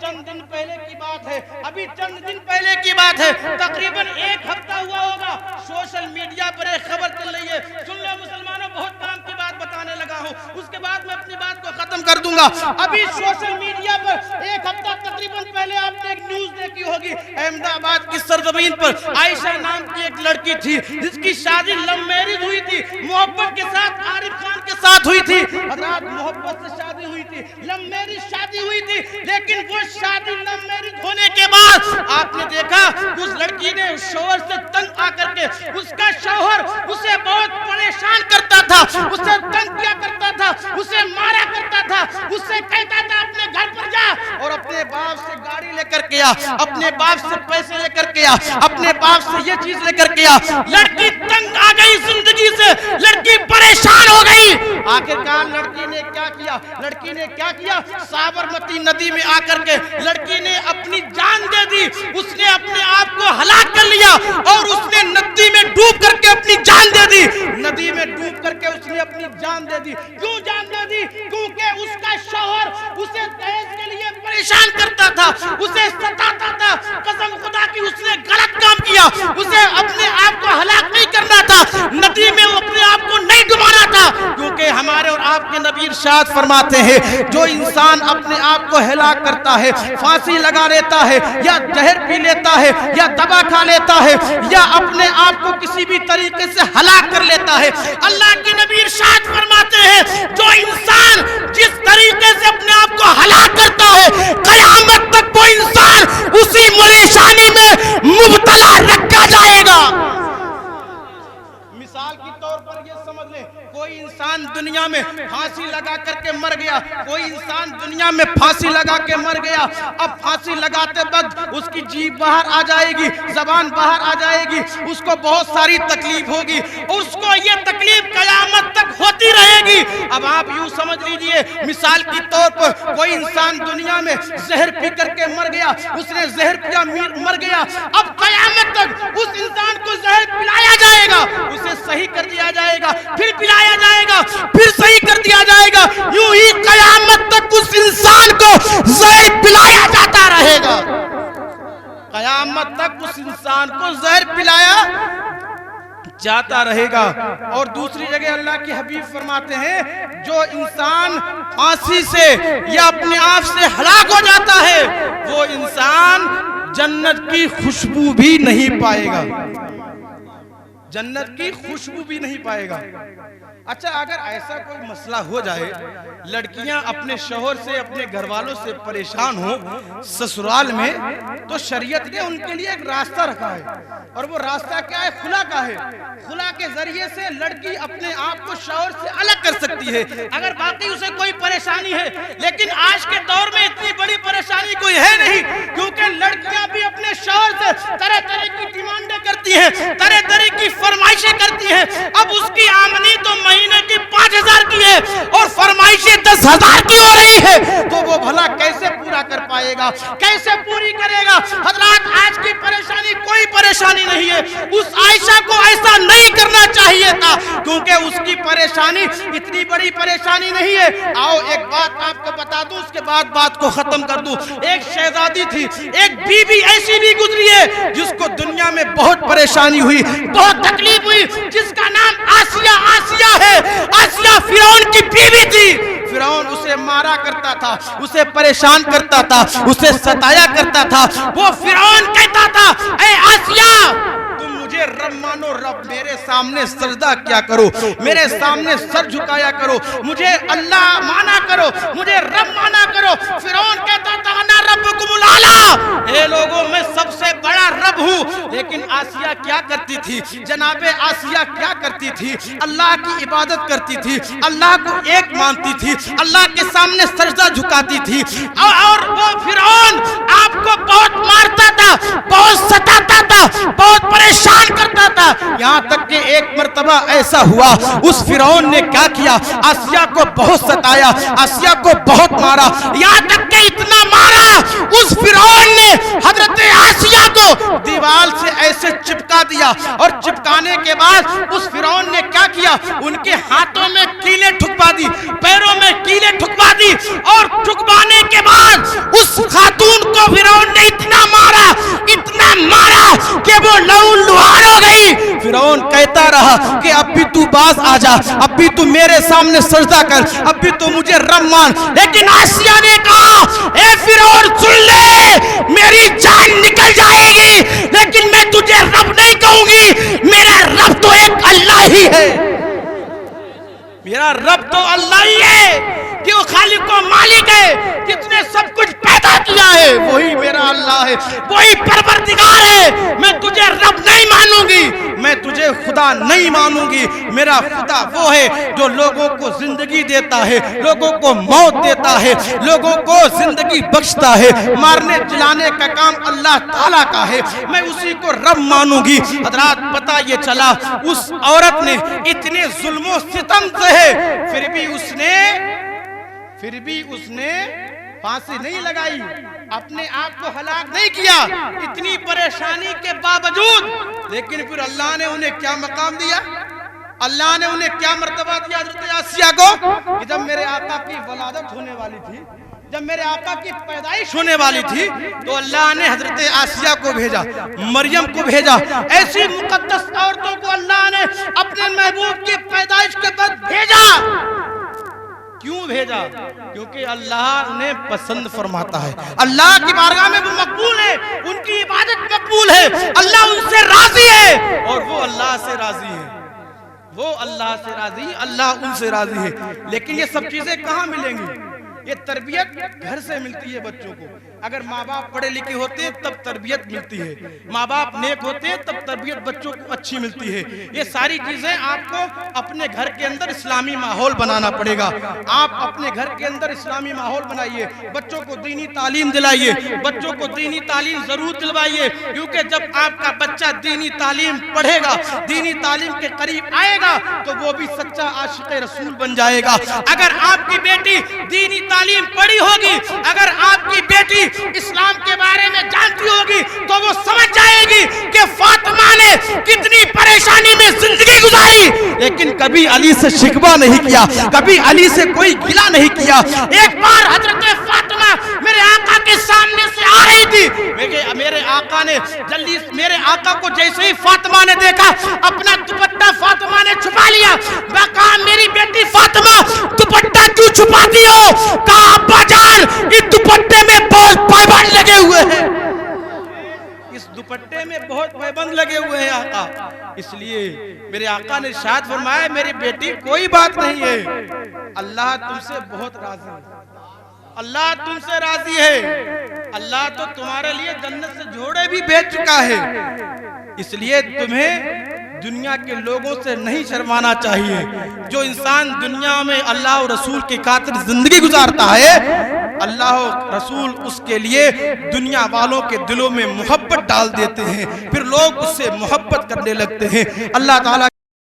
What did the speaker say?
चंद दिन पहले की बात है, अभी चंद दिन पहले की बात है, तकरीबन 1 हफ्ता हुआ होगा, सोशल मीडिया पर एक खबर चल रही है। सुन लो मुसलमानों, बहुत काम की बात बताने लगा हूँ, उसके बाद मैं अपनी बात को खत्म कर दूंगा। अभी सोशल मीडिया पर 1 हफ्ता तकरीबन पहले आपने एक न्यूज देखी होगी, अहमदाबाद की सरजमीन पर आयशा नाम की एक लड़की थी जिसकी शादी लव मैरिज हुई थी, मोहब्बत के साथ आरिफ खान के साथ हुई थी। हज़रात, मोहब्बत से शादी हुई थी, लव मैरिज शादी हुई थी, लेकिन वो शादी लव मैरिज होने के बाद आपने देखा उस लड़की ने शौहर से तंग आकर के, उसका शौहर उसे बहुत परेशान करता था, उसे तंग किया करता था, उसे मारा करता था, उससे कहता था अपने घर पर जा, और अपने बाप से गाड़ी लेकर के आ, अपने बाप से पैसे लेकर के आ, अपने बाप से ये चीज लेकर के आ। लड़की तंग आ गई जिंदगी से, लड़की परेशान हो गई। आखिरकार लड़की ने क्या किया? लड़की ने क्या किया? साबरमती नदी में आकर के लड़की ने अपनी जान दे दी, उसने अपने आप को हलाक कर लिया और उसने नदी में डूब करके अपनी जान दे दी। नदी में डूब करके उसने अपनी जान दे दी। क्यों जान दे दी? क्योंकि उसका शौहर उसे दहेज के लिए परेशान करता था, उसे सताता था। कसम खुदा की उसने गलत काम किया, उसे अपने आप को हलाक नहीं करना था, नदी में अपने आप को नहीं डुबाना था, क्योंकि हमारे और आपके नबी इरशाद फरमाते हैं जो इंसान अपने आप को हलाक करता है, फांसी लगा लेता है या जहर पी लेता है या दवा खा लेता है या अपने आप को किसी भी तरीके से हलाक कर लेता है, अल्लाह के नबी इरशाद फरमाते हैं जो इंसान जिस तरीके से अपने आप को हलाक करता है, क़यामत तक वो इंसान उसी परेशानी में मुब्तला रखा जाएगा। मिसाल के तौर पर ये समझ लें, कोई इंसान दुनिया में फांसी लगा करके मर गया, कोई इंसान दुनिया में फांसी लगा के मर गया। अब फांसी लगाते वक्त उसकी जीभ बाहर आ जाएगी, जबान बाहर आ जाएगी, उसको बहुत सारी तकलीफ होगी, उसको ये तकलीफ क़यामत तक होती रहेगी। अब आप यूं समझ लीजिए, मिसाल के तौर पर कोई इंसान दुनिया में जहर पी करके मर गया, उसने जहर पिया मर गया, अब क़यामत तक उस इंसान को जहर पिलाया जाएगा, उसे सही कर दिया जाएगा, फिर पिलाया जाएगा, फिर सही कर दिया जाएगा, यूं ही क़यामत तक उस इंसान को जहर पिलाया जाता रहेगा। क़यामत तक उस इंसान को जहर पिलाया जाता रहेगा। और दूसरी जगह अल्लाह के हबीब फरमाते हैं जो इंसान फांसी से या अपने आप से हलाक हो जाता है वो इंसान जन्नत की खुशबू भी नहीं पाएगा, जन्नत की खुशबू भी नहीं पाएगा। अच्छा, अगर ऐसा कोई मसला हो जाए, लड़कियां अपने शौहर से, अपने घर वालों से परेशान हो ससुराल में, तो शरीयत ने उनके लिए एक रास्ता रखा है, और वो रास्ता क्या है? खुला का है। खुला के जरिए से लड़की अपने आप को शौहर से अलग कर सकती है अगर बाकी उसे कोई परेशानी है। लेकिन आज के दौर में इतनी बड़ी परेशानी कोई है नहीं, क्योंकि लड़कियां भी अपने शौहर से तरह तरह की डिमांडें करती हैं, तरह तरह की फरमाइशें करती हैं। अब उसकी आमदनी तो महीने की 5,000 की है और फरमाइशें 10,000 की हो रही है, तो वो भला कैसे पूरा कर पाएगा, कैसे पूरी करेगा? हज़रात, आज की परेशानी कोई परेशानी नहीं है। उस आयशा को ऐसा नहीं करना चाहिए था, क्योंकि उसकी परेशानी इतनी बड़ी परेशानी नहीं है। आओ एक बात आपको बता दूं, उसके बाद बात को खत्म कर दूं। एक शहजादी थी, एक बीबी ऐसी भी गुजरी है जिसको दुनिया में बहुत परेशानी हुई, बहुत तकलीफ हुई, जिसका नाम आसिया है। आसिया फिरौन की बीवी थी। फिरौन उसे मारा करता था, उसे परेशान करता था, उसे सताया करता था। वो फिरौन कहता था, ऐ आसिया, तुम मुझे रब मानो, रब मेरे सामने सजदा किया करो, मेरे सामने सर झुकाया करो, मुझे अल्लाह माना करो, मुझे रब माना करो। फिरौन कहता था, अना रब्बुकुमुल आला, ए लोगों मैं सबसे बड़ा रब हूँ। लेकिन आसिया क्या करती थी? जनाबे आसिया क्या करती थी? अल्लाह की इबादत करती थी, अल्लाह को एक मानती थी, अल्लाह के सामने सजदा झुकाती थी। और वो फिरौन आपको बहुत मारता था, बहुत सताता था, बहुत परेशान करता था। यहाँ तक कि एक मर्तबा ऐसा हुआ, उस फिरौन ने क्या किया? आसिया को बहुत सताया, आसिया को बहुत मारा, यहाँ तक कि इतना मारा उस फिरौन ने हजरत आसिया को दीवार से ऐसे चिपका दिया। और चिपकाने के बाद उस फिरौन ने क्या किया? उनके हाथों में कीलें ठुकवा दी, पैरों में कीलें ठुकवा दी, और ठुकवाने के बाद उस खातून کو فرعون نے اتنا مارا کہ وہ لہو لہان ہو گئی. فرعون کہتا رہا کہ اب بھی تو باز آ جا, اب بھی تو میرے سامنے سجدہ کر, اب بھی تو مجھے رب مان. لیکن آسیہ نے کہا اے فرعون سن لے, میری جان نکل جائے گی لیکن میں تجھے رب نہیں کہوں گی, میرا رب تو ایک اللہ ہی ہے. میرا رب تو اللہ ہی ہے کہ وہ خالق و مالک ہے, جس نے سب کچھ پیدا کیا ہے, وہی میرا اللہ ہے, وہی پروردگار ہے. میں تجھے رب نہیں مانوں گی, میں تجھے خدا نہیں مانوں گی. میرا خدا وہ ہے جو لوگوں کو زندگی دیتا ہے, لوگوں کو موت دیتا ہے, لوگوں کو زندگی بخشتا ہے. مارنے جلانے کا کام اللہ تعالیٰ کا ہے, میں اسی کو رب مانوں گی. حضرات پتہ یہ چلا اس عورت نے اتنے ظلم و ستم سہے, پھر بھی اس نے پھانسی نہیں لگائی, اپنے آپ کو ہلاک نہیں کیا, اتنی پریشانی کے باوجود. لیکن پھر اللہ نے انہیں کیا مقام دیا, اللہ نے انہیں کیا مرتبہ دیا حضرت آسیہ کو, کہ جب میرے آقا کی ولادت ہونے والی تھی, جب میرے آقا کی پیدائش ہونے والی تھی, تو اللہ نے حضرت آسیہ کو بھیجا, مریم کو بھیجا. ایسی مقدس عورتوں کو اللہ نے اپنے محبوب کی پیدائش کے بعد بھیجا. کیوں بھیجا؟ کیونکہ اللہ انہیں پسند فرماتا ہے, اللہ کی بارگاہ میں وہ مقبول ہے, ان کی عبادت مقبول ہے, اللہ ان سے راضی ہے اور وہ اللہ سے راضی ہے, وہ اللہ سے راضی, اللہ ان سے راضی ہے. لیکن یہ سب چیزیں کہاں ملیں گی؟ یہ تربیت گھر سے ملتی ہے بچوں کو. اگر ماں باپ پڑھے لکھے ہوتے ہیں تب تربیت ملتی ہے, ماں باپ نیک ہوتے ہیں تب تربیت بچوں کو اچھی ملتی ہے. یہ ساری چیزیں آپ کو اپنے گھر کے اندر اسلامی ماحول بنانا پڑے گا. آپ اپنے گھر کے اندر اسلامی ماحول بنائیے, بچوں کو دینی تعلیم دلائیے, بچوں کو دینی تعلیم ضرور دلوائیے, کیونکہ جب آپ کا بچہ دینی تعلیم پڑھے گا, دینی تعلیم کے قریب آئے گا, تو وہ بھی سچا عاشق رسول بن جائے گا. اگر آپ کی بیٹی دینی تعلیم پڑھی ہوگی, اگر آپ کی بیٹی اسلام کے بارے میں جانتی ہوگی, تو وہ سمجھ جائے گی کہ فاطمہ نے کتنی پریشانی میں زندگی گزاری, لیکن کبھی علی سے شکوہ نہیں کیا, کبھی علی سے کوئی گلہ نہیں کیا. ایک بار حضرت فاطمہ میرے آقا کے سامنے سے آ رہی تھی, میرے آقا نے جلدی, میرے آقا کو جیسے ہی فاطمہ نے دیکھا, اپنا دوپٹہ فاطمہ نے چھپا لیا. کہا میری بیٹی فاطمہ دوپٹہ کیوں چھپاتی ہو؟ کہا ابا جان اس دوپٹے میں بہت پابند لگے ہوئے ہیں, اس دوپٹے میں بہت پابند لگے ہوئے ہیں آقا. اس لیے میرے آقا نے ارشاد فرمایا میری بیٹی کوئی بات نہیں ہے, اللہ تم سے بہت راضی ہے, اللہ تم سے راضی ہے, اللہ تو تمہارے لیے جنت سے جوڑے بھی بھیج چکا ہے. اس لیے تمہیں دنیا کے لوگوں سے نہیں شرمانا چاہیے. جو انسان دنیا میں اللہ و رسول کی خاطر زندگی گزارتا ہے, اللہ و رسول اس کے لیے دنیا والوں کے دلوں میں محبت ڈال دیتے ہیں, پھر لوگ اس سے محبت کرنے لگتے ہیں. اللہ تعالیٰ